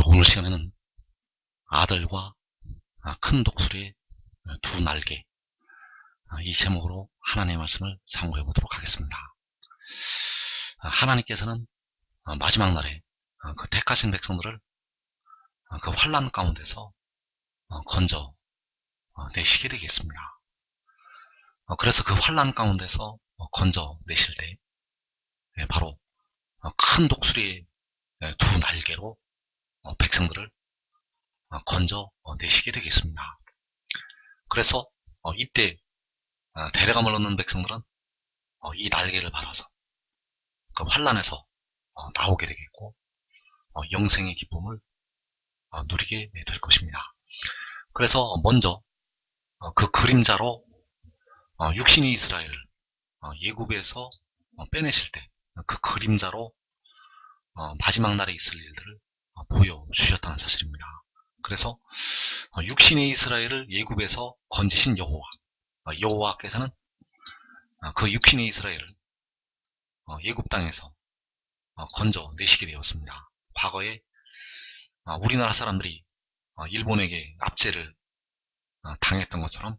오늘 시간에는 아들과 큰 독수리의 두 날개, 이 제목으로 하나님의 말씀을 상고해 보도록 하겠습니다. 하나님께서는 마지막 날에 그 택하신 백성들을 그 환난 가운데서 건져 내시게 되겠습니다. 그래서 그 환난 가운데서 건져 내실 때 바로 큰 독수리의 두 날개로 백성들을 건져 내시게 되겠습니다. 그래서 이때 데려감을 얻는 백성들은 이 날개를 받아서 그 환난에서 나오게 되겠고 영생의 기쁨을 누리게 될 것입니다. 그래서 먼저 그 그림자로 육신의 이스라엘을 예굽에서 빼내실 때 그 그림자로 마지막 날에 있을 일들을 보여주셨다는 사실입니다. 그래서 육신의 이스라엘을 예굽에서 건지신 여호와께서는 그 육신의 이스라엘을 예굽 땅에서 건져 내시게 되었습니다. 과거에 우리나라 사람들이 일본에게 압제를 당했던 것처럼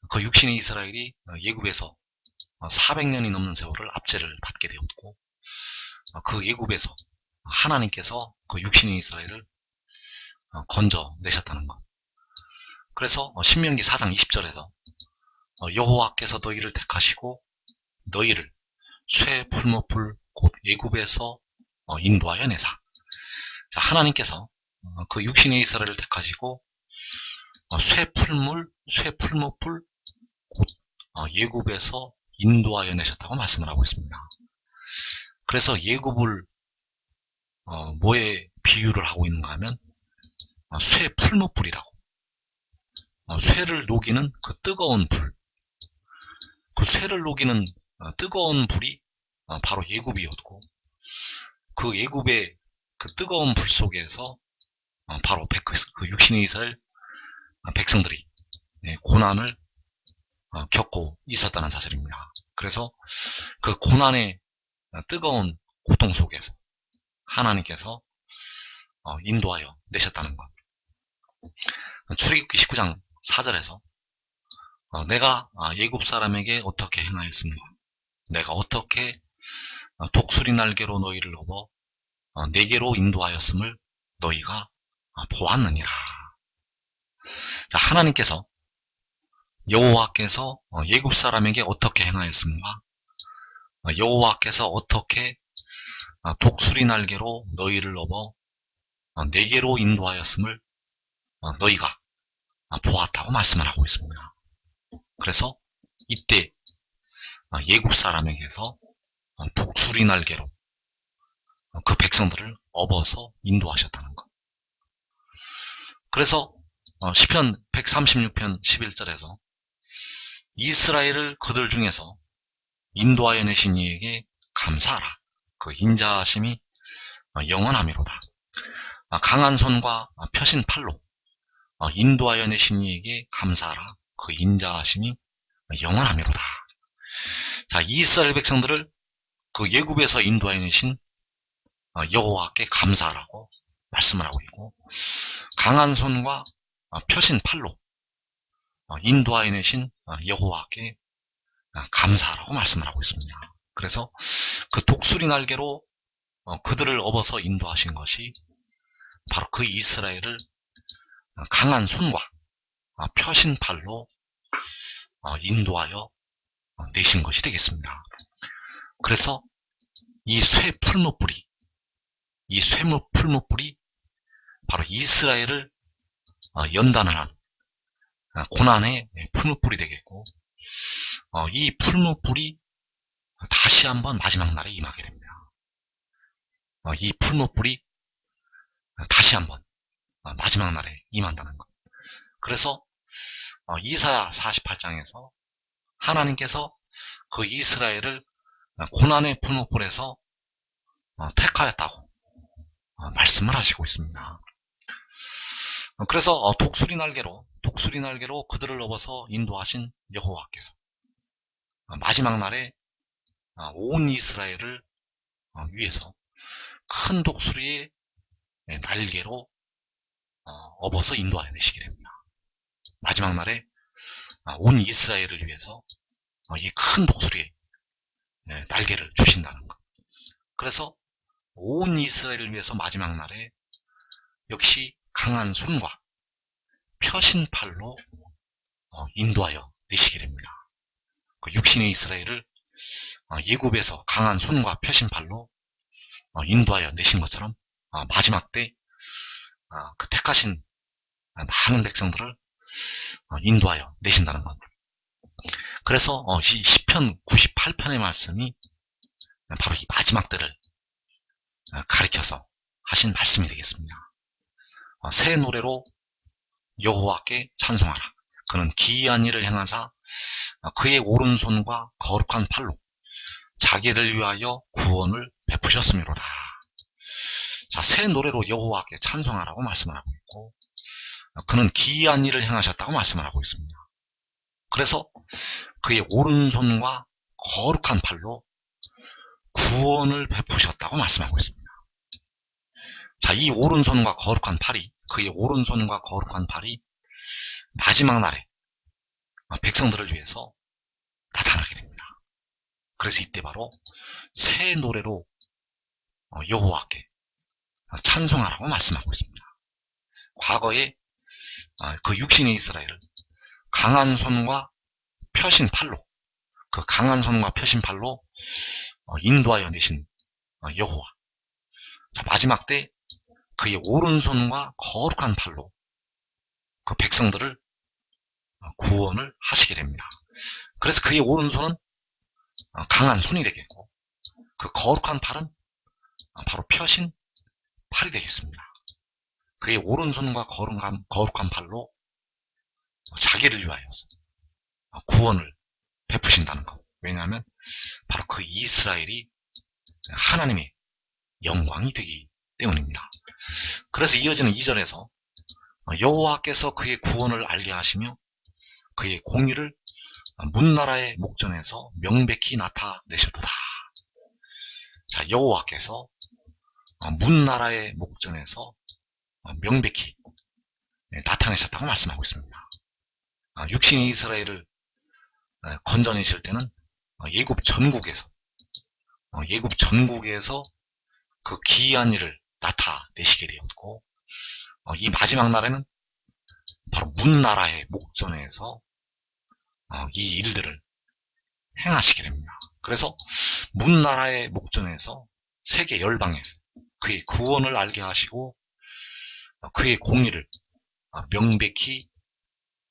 그 육신의 이스라엘이 예굽에서 400년이 넘는 세월을 압제를 받게 되었고, 그 예굽에서 하나님께서 그 육신의 이스라엘을 건져 내셨다는 것. 그래서 신명기 4장 20절에서 여호와께서 너희를 택하시고 너희를 쇠 풀무불 곧 예굽에서 인도하여 내사. 하나님께서 그 육신의 이스라엘을 택하시고 쇠 풀무불 곧 예굽에서 인도하여 내셨다고 말씀을 하고 있습니다. 그래서 예굽을 뭐에 비유를 하고 있는가 하면 쇠 풀무불이라고, 쇠를 녹이는 그 뜨거운 불, 그 쇠를 녹이는 뜨거운 불이 바로 예굽이었고, 그 예굽의 그 뜨거운 불 속에서 바로 그 육신의 이스라엘 백성들이 고난을 겪고 있었다는 사실입니다. 그래서 그 고난의 뜨거운 고통 속에서 하나님께서 인도하여 내셨다는 것. 출애굽기 19장 4절에서 내가 예굽 사람에게 어떻게 행하였습니까? 내가 어떻게 독수리 날개로 너희를 업어 내게로 인도하였음을 너희가 보았느니라. 자, 하나님께서 여호와께서 예굽 사람에게 어떻게 행하였습니까? 여호와께서 어떻게 독수리 날개로 너희를 업어 내게로 인도하였음을 너희가 보았다고 말씀을 하고 있습니다. 그래서 이때 예굽 사람에게서 독수리 날개로 그 백성들을 업어서 인도하셨다는 것. 그래서 시편 136편 11절에서 이스라엘을 그들 중에서 인도하여 내신 이에게 감사하라. 그 인자하심이 영원하미로다. 강한 손과 펴신 팔로 인도하여 내신 이에게 감사하라. 그 인자하심이 영원하미로다. 자, 이스라엘 백성들을 그 예굽에서 인도하여 내신 여호와께 감사하라고 말씀을 하고 있고, 강한 손과 펴신 팔로 인도하여 내신 여호와께 감사하라고 말씀을 하고 있습니다. 그래서 그 독수리 날개로 그들을 업어서 인도하신 것이 바로 그 이스라엘을 강한 손과 펴신 팔로 인도하여 내신 것이 되겠습니다. 그래서 이 쇠 풀무불이 바로 이스라엘을 연단을 한 고난의 풀무불이 되겠고, 이 풀무불이 다시 한번 마지막 날에 임하게 됩니다. 이 풀무불이 다시 한번 마지막 날에 임한다는 것. 그래서 이사야 48장에서 하나님께서 그 이스라엘을 고난의 풀무불에서 택하였다고 말씀을 하시고 있습니다. 그래서 독수리 날개로 그들을 업어서 인도하신 여호와께서 마지막 날에 온 이스라엘을 위해서 큰 독수리의 날개로 업어서 인도하여 내시게 됩니다. 마지막 날에 온 이스라엘을 위해서 이 큰 독수리에 날개를 주신다는 것. 그래서 온 이스라엘을 위해서 마지막 날에 역시 강한 손과 펴신 팔로 인도하여 내시게 됩니다. 그 육신의 이스라엘을 예굽에서 강한 손과 펴신 팔로 인도하여 내신 것처럼 마지막 때 그 택하신 많은 백성들을 인도하여 내신다는 것. 그래서 이 시편 98편의 말씀이 바로 이 마지막 때를 가리켜서 하신 말씀이 되겠습니다. 새 노래로 여호와께 찬송하라. 그는 기이한 일을 행하사 그의 오른손과 거룩한 팔로 자기를 위하여 구원을 베푸셨음이로다. 자, 새 노래로 여호와께 찬송하라고 말씀을 하고 있고, 그는 기이한 일을 행하셨다고 말씀을 하고 있습니다. 그래서 그의 오른손과 거룩한 팔로 구원을 베푸셨다고 말씀하고 있습니다. 자, 이 오른손과 거룩한 팔이, 그의 오른손과 거룩한 팔이 마지막 날에 백성들을 위해서 나타나게 됩니다. 그래서 이때 바로 새 노래로 여호와께 찬송하라고 말씀하고 있습니다. 과거에 그 육신의 이스라엘을 강한 손과 펴신 팔로, 그 강한 손과 펴신 팔로 인도하여 내신 여호와. 자, 마지막 때 그의 오른손과 거룩한 팔로 그 백성들을 구원을 하시게 됩니다. 그래서 그의 오른손은 강한 손이 되겠고, 그 거룩한 팔은 바로 펴신 팔이 되겠습니다. 그의 오른손과 거룩한 팔로 자기를 위하여 구원을 베푸신다는 것. 왜냐하면 바로 그 이스라엘이 하나님의 영광이 되기 때문입니다. 그래서 이어지는 2절에서 여호와께서 그의 구원을 알게 하시며 그의 공의를 문나라의 목전에서 명백히 나타내셨도다. 자, 여호와께서 문나라의 목전에서 명백히 나타내셨다고 말씀하고 있습니다. 육신의 이스라엘을 건져내실 때는 예굽 전국에서 그 기이한 일을 나타내시게 되었고, 이 마지막 날에는 바로 문나라의 목전에서 이 일들을 행하시게 됩니다. 그래서 문나라의 목전에서 세계 열방에서 그의 구원을 알게 하시고 그의 공의를 명백히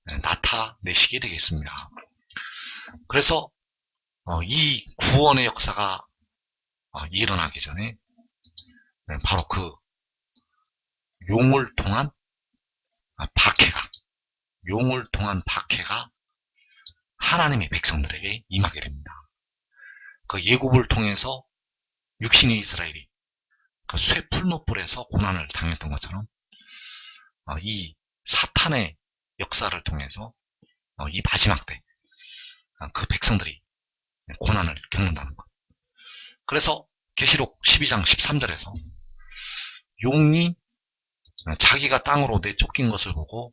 나타내시게 되겠습니다. 그래서 이 구원의 역사가 일어나기 전에 바로 그 용을 통한 박해가 하나님의 백성들에게 임하게 됩니다. 그 예굽을 통해서 육신의 이스라엘이 그 쇠풀무불에서 고난을 당했던 것처럼 이 사탄의 역사를 통해서 이 마지막 때 그 백성들이 고난을 겪는다는 것. 그래서 계시록 12장 13절에서 용이 자기가 땅으로 내쫓긴 것을 보고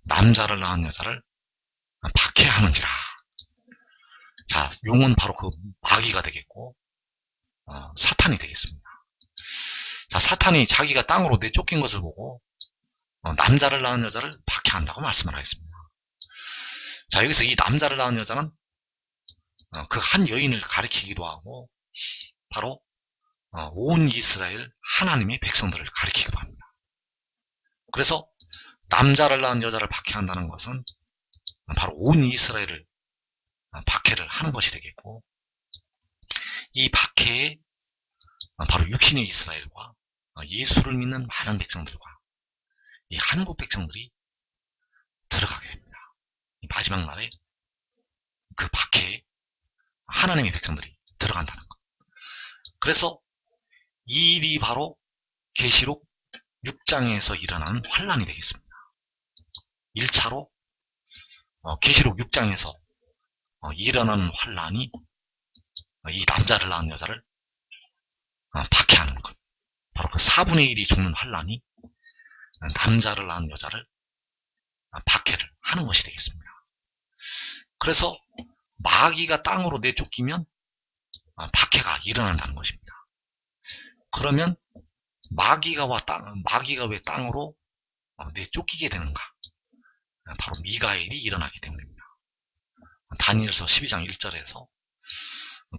남자를 낳은 여자를 박해하는지라. 자, 용은 바로 그 마귀가 되겠고 사탄이 되겠습니다. 자, 사탄이 자기가 땅으로 내쫓긴 것을 보고 남자를 낳은 여자를 박해한다고 말씀을 하였습니다. 자, 여기서 이 남자를 낳은 여자는 그 한 여인을 가리키기도 하고 바로 온 이스라엘 하나님의 백성들을 가리키기도 합니다. 그래서 남자를 낳은 여자를 박해한다는 것은 바로 온 이스라엘을 박해를 하는 것이 되겠고, 이 박해에 바로 육신의 이스라엘과 예수를 믿는 많은 백성들과 이 한국 백성들이 들어가게 됩니다. 이 마지막 날에 그 박해에 하나님의 백성들이 들어간다는 것. 그래서 이 일이 바로 계시록 6장에서 일어나는 환란이 되겠습니다. 1차로 계시록 6장에서 일어나는 환란이 이 남자를 낳은 여자를 박해하는 것, 바로 그 4분의 1이 죽는 환란이 남자를 낳은 여자를 박해를 하는 것이 되겠습니다. 그래서 마귀가 땅으로 내쫓기면 박해가 일어난다는 것입니다. 그러면 마귀가 왜 땅으로 내쫓기게 되는가? 바로 미가엘이 일어나기 때문입니다. 다니엘서 12장 1절에서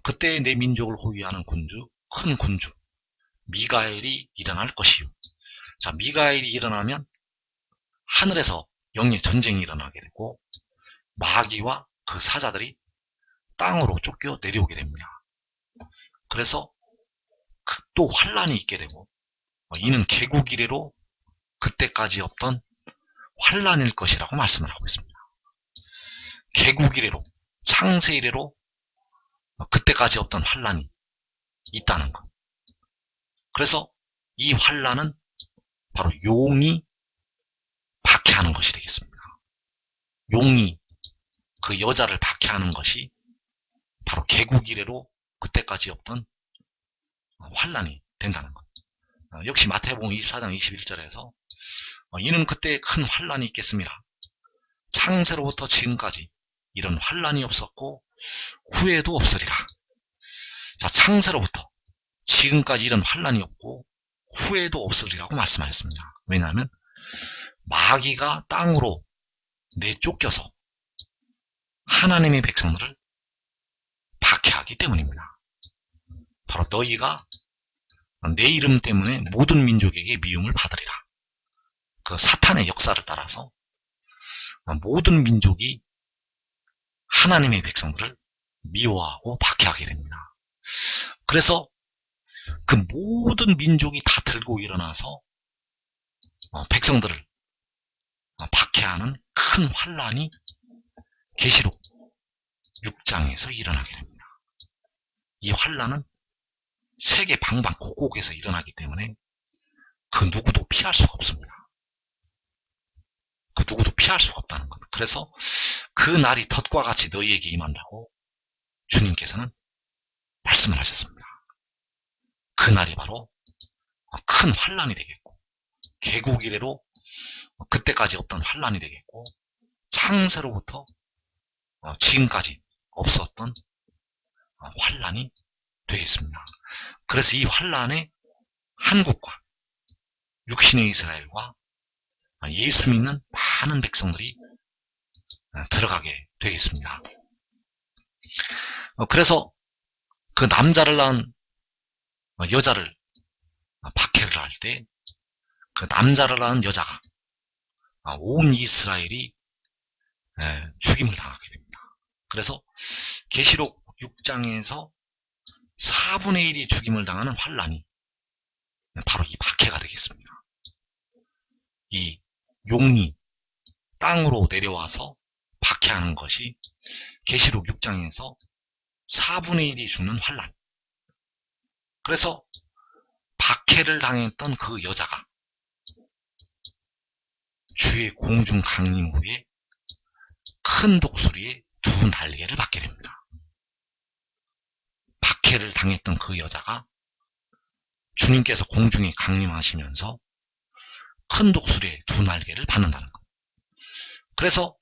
그때 내 민족을 호위하는 큰 군주 미가엘이 일어날 것이요. 자, 미가엘이 일어나면 하늘에서 영의 전쟁이 일어나게 되고 마귀와 그 사자들이 땅으로 쫓겨 내려오게 됩니다. 그래서 또 환란이 있게 되고 이는 개국 이래로 그때까지 없던 환란일 것이라고 말씀을 하고 있습니다. 개국 이래로, 창세 이래로 그때까지 없던 환란이 있다는 것. 그래서 이 환란은 바로 용이 박해하는 것이 되겠습니다. 용이 그 여자를 박해하는 것이 바로 개국 이래로 그때까지 없던 환란이 된다는 것. 역시 마태복음 24장 21절에서 이는 그때 큰 환란이 있겠습니다. 창세로부터 지금까지 이런 환란이 없었고 후에도 없으리라. 자, 창세로부터 지금까지 이런 환란이 없고 후에도 없으리라고 말씀하셨습니다. 왜냐하면 마귀가 땅으로 내쫓겨서 하나님의 백성들을 박해하기 때문입니다. 바로 너희가 내 이름 때문에 모든 민족에게 미움을 받으리라. 그 사탄의 역사를 따라서 모든 민족이 하나님의 백성들을 미워하고 박해하게 됩니다. 그래서 그 모든 민족이 다 들고 일어나서 백성들을 박해하는 큰 환란이 계시록 6장에서 일어나게 됩니다. 이 환란은 세계 방방 곳곳에서 일어나기 때문에 그 누구도 피할 수가 없습니다. 그 누구도 피할 수가 없다는 겁니다. 그래서 그 날이 덫과 같이 너희에게 임한다고 주님께서는 말씀을 하셨습니다. 그 날이 바로 큰 환란이 되겠고 개국 이래로 그때까지 없던 환란이 되겠고 창세로부터 지금까지 없었던 환란이 되겠습니다. 그래서 이 환란에 한국과 육신의 이스라엘과 예수 믿는 많은 백성들이 들어가게 되겠습니다. 그래서 그 남자를 낳은 여자를 박해를 할 때 그 남자를 낳은 여자가 온 이스라엘이 죽임을 당하게 됩니다. 그래서 계시록 6장에서 4분의 1이 죽임을 당하는 환란이 바로 이 박해가 되겠습니다. 이 용이 땅으로 내려와서 박해하는 것이 계시록 6장에서 4분의 1이 죽는 환란. 그래서 박해를 당했던 그 여자가 주의 공중 강림 후에 큰 독수리의 두 날개를 받게 됩니다. 박해를 당했던 그 여자가 주님께서 공중에 강림하시면서 큰 독수리의 두 날개를 받는다는 것. 그래서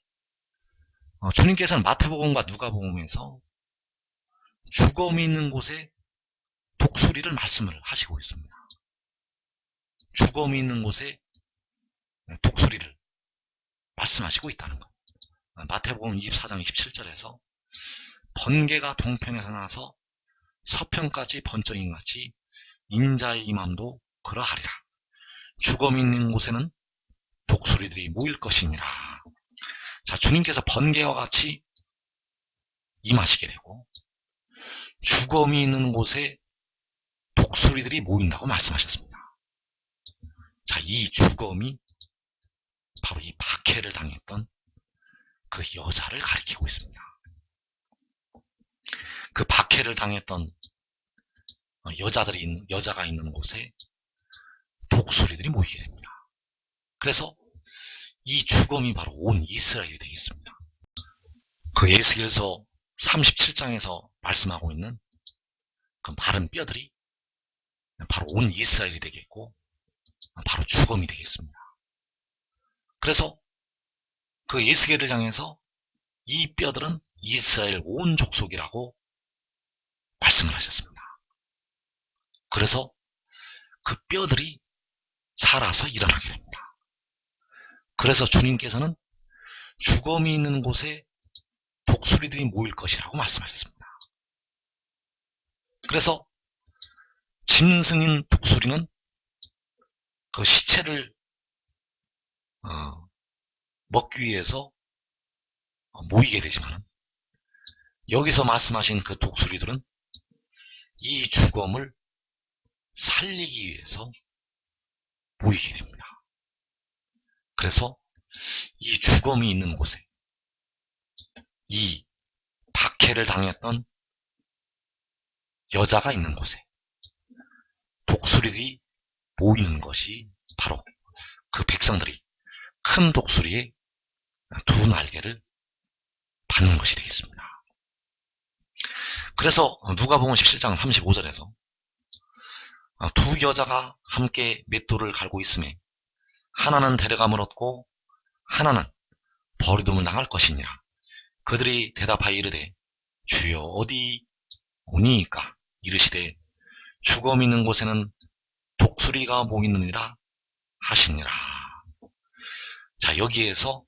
주님께서는 마태복음과 누가복음에서 죽음이 있는 곳에 독수리를 말씀을 하시고 있습니다. 죽음이 있는 곳에 독수리를 말씀하시고 있다는 것. 마태복음 24장 27절에서 번개가 동편에서 나서 서편까지 번쩍인같이 인자의 임함도 그러하리라. 죽음이 있는 곳에는 독수리들이 모일 것이니라. 자, 주님께서 번개와 같이 임하시게 되고 죽음이 있는 곳에 독수리들이 모인다고 말씀하셨습니다. 자, 이 죽음이 바로 이 박해를 당했던 그 여자를 가리키고 있습니다. 그 박해를 당했던 여자가 있는 곳에 독수리들이 모이게 됩니다. 그래서 이 죽음이 바로 온 이스라엘이 되겠습니다. 그 에스겔서 37장에서 말씀하고 있는 그 마른 뼈들이 바로 온 이스라엘이 되겠고 바로 죽음이 되겠습니다. 그래서 그 에스겔을 향해서 이 뼈들은 이스라엘 온 족속이라고 말씀을 하셨습니다. 그래서 그 뼈들이 살아서 일어나게 됩니다. 그래서 주님께서는 죽음이 있는 곳에 독수리들이 모일 것이라고 말씀하셨습니다. 그래서 짐승인 독수리는 그 시체를 먹기 위해서 모이게 되지만 여기서 말씀하신 그 독수리들은 이 죽음을 살리기 위해서 모이게 됩니다. 그래서 이 죽음이 있는 곳에 이 박해를 당했던 여자가 있는 곳에 독수리들이 모이는 것이 바로 그 백성들이 큰 독수리의 두 날개를 받는 것이 되겠습니다. 그래서 누가복음 17장 35절에서 두 여자가 함께 맷돌을 갈고 있음에 하나는 데려감을 얻고 하나는 버리둠을 당할 것이니라. 그들이 대답하여 이르되 주여 어디 오니이까? 이르시되 죽음 있는 곳에는 독수리가 모이느니라 하시니라. 자, 여기에서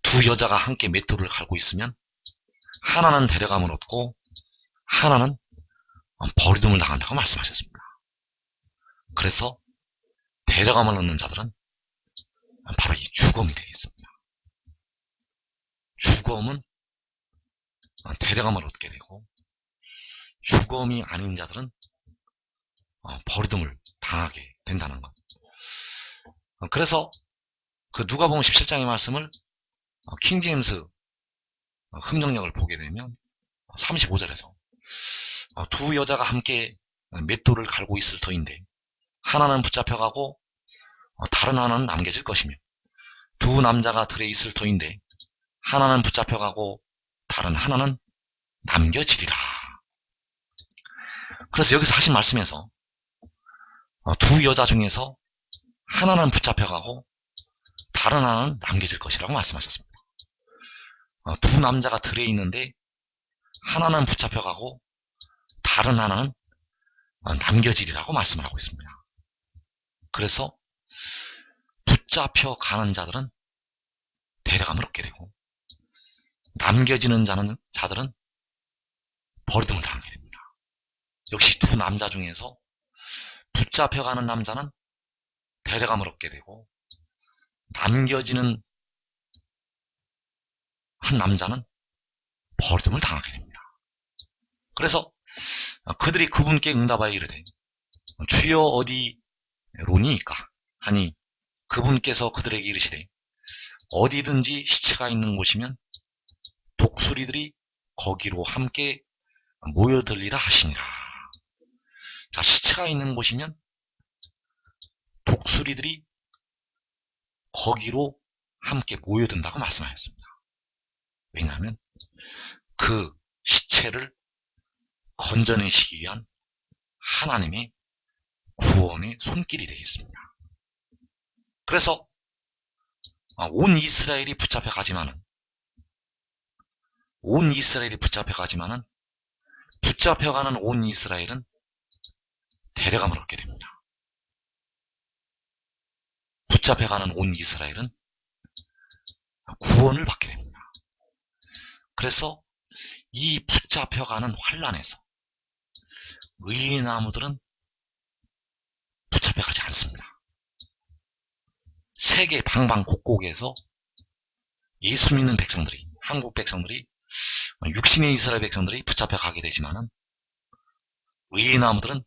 두 여자가 함께 맷돌을 갈고 있으면 하나는 데려감을 얻고 하나는 버리둠을 당한다고 말씀하셨습니다. 그래서 데려감을 얻는 자들은 바로 이 죽음이 되겠습니다. 죽음은 데려감을 얻게 되고 죽음이 아닌 자들은 버리둠을 당하게 된다는 것. 그래서 그 누가복음 17장의 말씀을 킹제임스 흠정역을 보게 되면 35절에서 두 여자가 함께 맷돌을 갈고 있을 터인데 하나는 붙잡혀가고 다른 하나는 남겨질 것이며 두 남자가 들에 있을 터인데 하나는 붙잡혀가고 다른 하나는 남겨지리라. 그래서 여기서 하신 말씀에서 두 여자 중에서 하나는 붙잡혀가고 다른 하나는 남겨질 것이라고 말씀하셨습니다. 두 남자가 들에 있는데 하나는 붙잡혀가고 다른 하나는 남겨지리라고 말씀을 하고 있습니다. 그래서 붙잡혀가는 자들은 데려감을 얻게 되고 남겨지는 자들은 버리둠을 당하게 됩니다. 역시 두 남자 중에서 붙잡혀가는 남자는 데려감을 얻게 되고 남겨지는 한 남자는 버리둠을 당하게 됩니다. 그래서 그들이 그분께 응답하여 이르되 주여 어디로니이까 하니 그분께서 그들에게 이르시되 어디든지 시체가 있는 곳이면 독수리들이 거기로 함께 모여들리라 하시니라. 자, 시체가 있는 곳이면 독수리들이 거기로 함께 모여든다고 말씀하셨습니다. 왜냐하면 그 시체를 건져내시기 위한 하나님의 구원의 손길이 되겠습니다. 그래서 온 이스라엘이 붙잡혀가지만은 붙잡혀가는 온 이스라엘은 데려감을 얻게 됩니다. 붙잡혀가는 온 이스라엘은 구원을 받게 됩니다. 그래서 이 붙잡혀가는 환란에서 의인 나무들은 붙잡혀가지 않습니다. 세계 방방곡곡에서 예수 믿는 백성들이, 한국 백성들이, 육신의 이스라엘 백성들이 붙잡혀가게 되지만은 의인 나무들은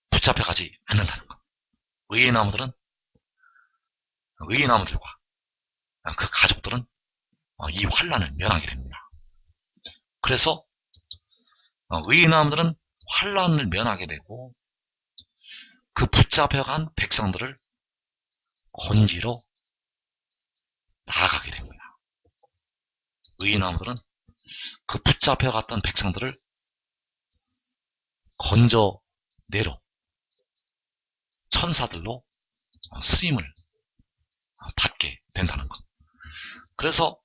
붙잡혀가지 않는다는 것. 의인 나무들과 그 가족들은 이 환란을 면하게 됩니다. 그래서 의인 나무들은 환란을 면하게 되고 그 붙잡혀간 백성들을 건지러 나아가게 됩니다. 의인 나무들은 그 붙잡혀갔던 백성들을 건져 내로 천사들로 쓰임을 받게 된다는 것. 그래서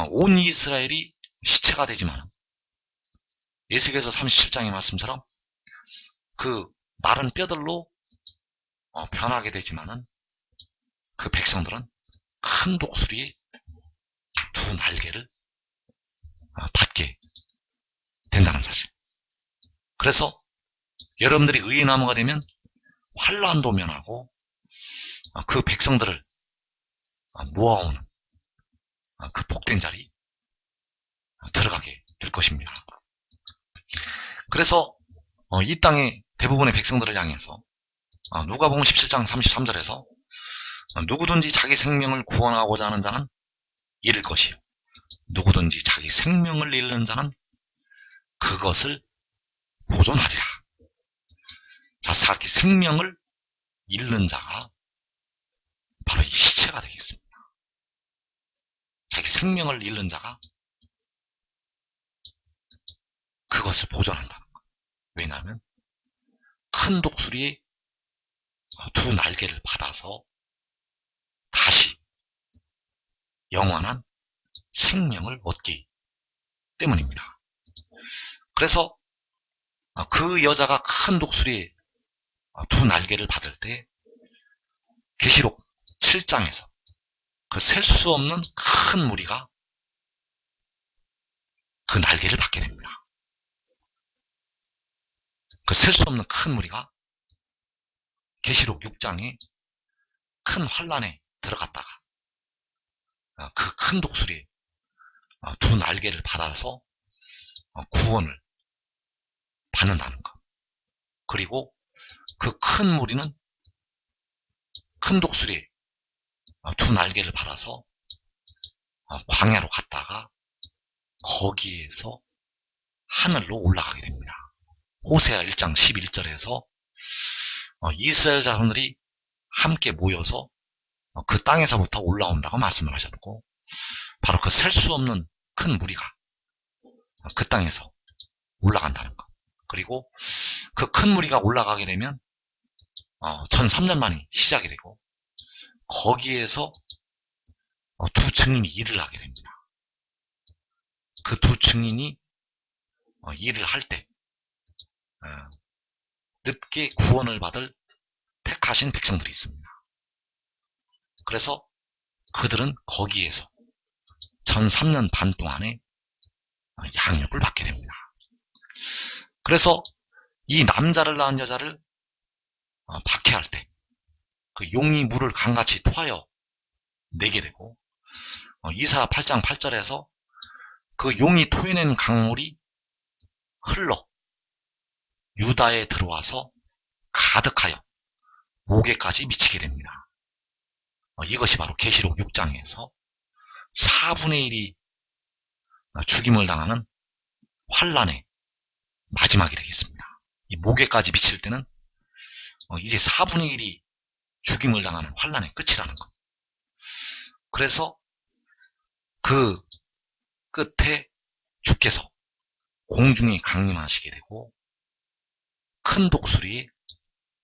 온 이스라엘이 시체가 되지만 에스겔서 37장의 말씀처럼 그 마른 뼈들로 변하게 되지만은 그 백성들은 큰 독수리의 두 날개를 받게 된다는 사실. 그래서 여러분들이 의인나무가 되면 환란도 면하고 그 백성들을 모아오는 그 복된 자리 들어가게 될 것입니다. 그래서 이 땅의 대부분의 백성들을 향해서 누가복음 17장 33절에서 누구든지 자기 생명을 구원하고자 하는 자는 잃을 것이요 누구든지 자기 생명을 잃는 자는 그것을 보존하리라. 자, 자기 생명을 잃는 자가 바로 이 시체가 되겠습니다. 자기 생명을 잃는 자가 그것을 보존한다는 것. 왜냐하면 큰 독수리의 두 날개를 받아서 다시 영원한 생명을 얻기 때문입니다. 그래서 그 여자가 큰 독수리의 두 날개를 받을 때 계시록 7장에서 그 셀 수 없는 큰 무리가 그 날개를 받게 됩니다. 그 셀 수 없는 큰 무리가 계시록 6장에 큰 환란에 들어갔다가 그 큰 독수리의 두 날개를 받아서 구원을 받는다는 것. 그리고 그 큰 무리는 큰 독수리의 두 날개를 받아서 광야로 갔다가 거기에서 하늘로 올라가게 됩니다. 호세아 1장 11절에서 이스라엘 자손들이 함께 모여서 그 땅에서부터 올라온다고 말씀을 하셨고 바로 그 셀 수 없는 큰 무리가 그 땅에서 올라간다는 것. 그리고 그 큰 무리가 올라가게 되면 1003년만이 시작이 되고 거기에서 두 증인이 일을 하게 됩니다. 그 두 증인이 일을 할 때 늦게 구원을 받을 택하신 백성들이 있습니다. 그래서 그들은 거기에서 1003년 반 동안에 양육을 받게 됩니다. 그래서 이 남자를 낳은 여자를 박해할 때 그 용이 물을 강같이 토하여 내게 되고 이사야 8장 8절에서 그 용이 토해낸 강물이 흘러 유다에 들어와서 가득하여 목에까지 미치게 됩니다. 이것이 바로 계시록 6장에서 4분의 1이 죽임을 당하는 환란의 마지막이 되겠습니다. 이 목에까지 미칠 때는 이제 4분의 1이 죽임을 당하는 환란의 끝이라는 것. 그래서 그 끝에 주께서 공중에 강림하시게 되고 큰 독수리의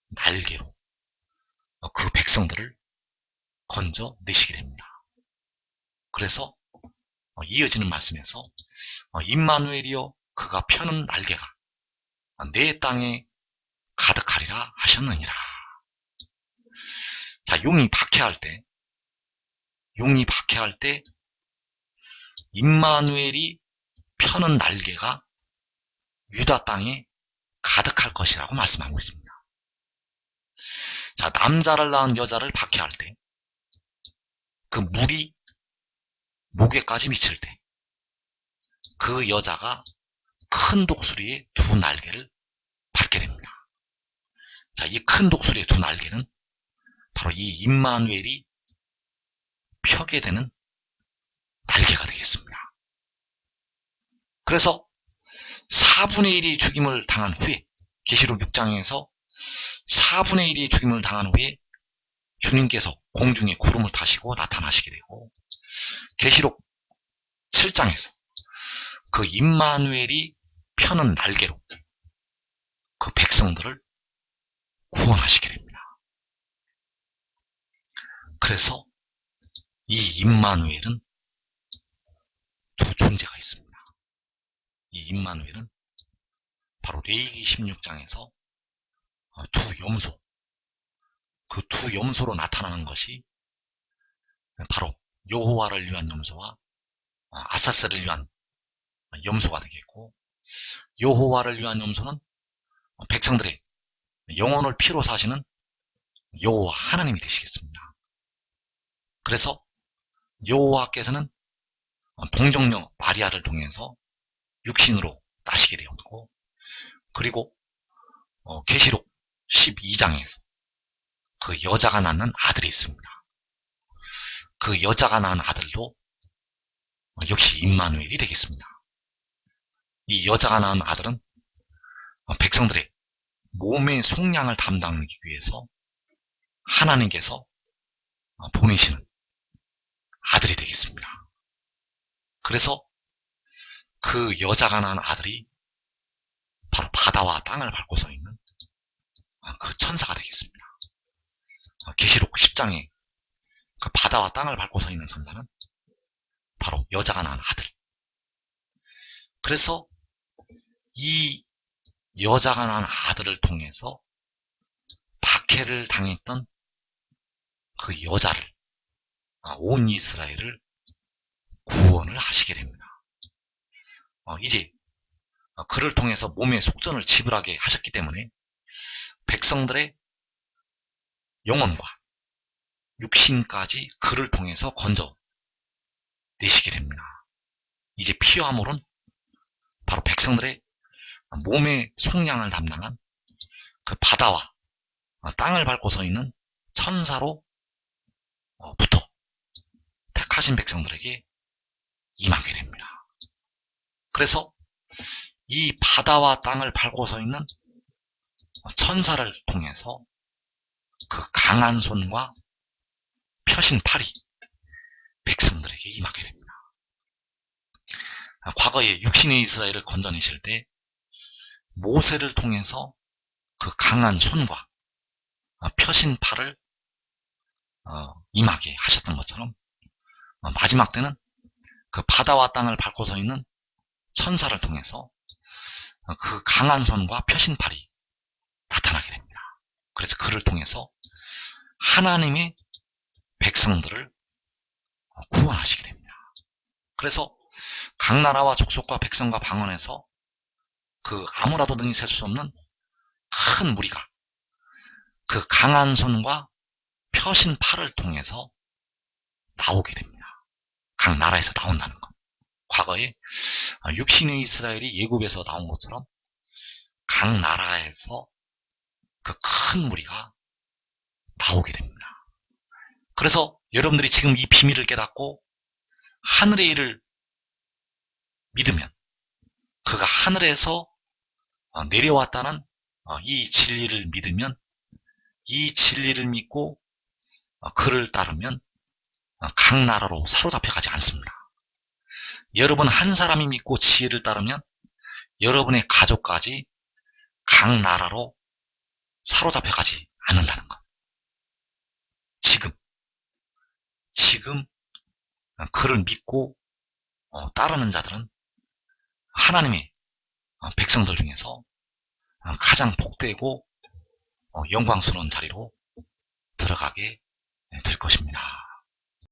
날개로 그 백성들을 건져 내시게 됩니다. 그래서 이어지는 말씀에서 임마누엘이여 그가 펴는 날개가 내 땅에 가득하리라 하셨느니라. 자, 용이 박해할 때 임마누엘이 펴는 날개가 유다 땅에 가득할 것이라고 말씀하고 있습니다. 자, 남자를 낳은 여자를 박해할 때 그 물이 목에까지 미칠 때 그 여자가 큰 독수리의 두 날개를 받게 됩니다. 자, 이 큰 독수리의 두 날개는 바로 이 임마누엘이 펴게 되는 날개가 되겠습니다. 그래서 4분의 1이 죽임을 당한 후에 계시록 6장에서 4분의 1이 죽임을 당한 후에 주님께서 공중에 구름을 타시고 나타나시게 되고 계시록 7장에서 그 임마누엘이 펴는 날개로 그 백성들을 구원하시게 됩니다. 그래서 이 임마누엘은 두 존재가 있습니다. 이 임마누엘은 바로 레위기 16장에서 두 염소, 그 두 염소로 나타나는 것이 바로 여호와를 위한 염소와 아사스를 위한 염소가 되겠고, 여호와를 위한 염소는 백성들의 영혼을 피로 사시는 여호와 하나님이 되시겠습니다. 그래서 여호와께서는 동정녀 마리아를 통해서 육신으로 나시게 되었고, 그리고 계시록 12장에서 그 여자가 낳는 아들이 있습니다. 그 여자가 낳은 아들도 역시 임마누엘이 되겠습니다. 이 여자가 낳은 아들은 백성들의 몸의 속량을 담당하기 위해서 하나님께서 보내시는 아들이 되겠습니다. 그래서 그 여자가 낳은 아들이 바로 바다와 땅을 밟고 서 있는 그 천사가 되겠습니다. 계시록 10장에 그 바다와 땅을 밟고 서 있는 천사는 바로 여자가 낳은 아들. 그래서 이 여자가 낳은 아들을 통해서 박해를 당했던 그 여자를, 온 이스라엘을 구원을 하시게 됩니다. 이제 그를 통해서 몸의 속전을 지불하게 하셨기 때문에 백성들의 영혼과 육신까지 그를 통해서 건져 내시게 됩니다. 이제 피와 물은 바로 백성들의 몸의 속량을 담당한 그 바다와 땅을 밟고 서 있는 천사로 부터 택하신 백성들에게 임하게 됩니다. 그래서 이 바다와 땅을 밟고 서 있는 천사를 통해서 그 강한 손과 펴신 팔이 백성들에게 임하게 됩니다. 과거에 육신의 이스라엘을 건져내실 때 모세를 통해서 그 강한 손과 펴신 팔을 임하게 하셨던 것처럼 마지막 때는 그 바다와 땅을 밟고 서 있는 천사를 통해서 그 강한 손과 펴신 팔이 나타나게 됩니다. 그래서 그를 통해서 하나님의 백성들을 구원하시게 됩니다. 그래서 각 나라와 족속과 백성과 방언에서 그 아무라도 능히 셀 수 없는 큰 무리가 그 강한 손과 펴신 팔을 통해서 나오게 됩니다. 각 나라에서 나온다는 것. 과거에 육신의 이스라엘이 예굽에서 나온 것처럼 각 나라에서 그 큰 무리가 나오게 됩니다. 그래서 여러분들이 지금 이 비밀을 깨닫고 하늘의 일을 믿으면, 그가 하늘에서 내려왔다는 이 진리를 믿으면, 이 진리를 믿고 그를 따르면 각 나라로 사로잡혀가지 않습니다. 여러분 한 사람이 믿고 지혜를 따르면 여러분의 가족까지 각 나라로 사로잡혀가지 않는다는 것. 지금 그를 믿고 따르는 자들은 하나님의 백성들 중에서 가장 복되고 영광스러운 자리로 들어가게 될 것입니다.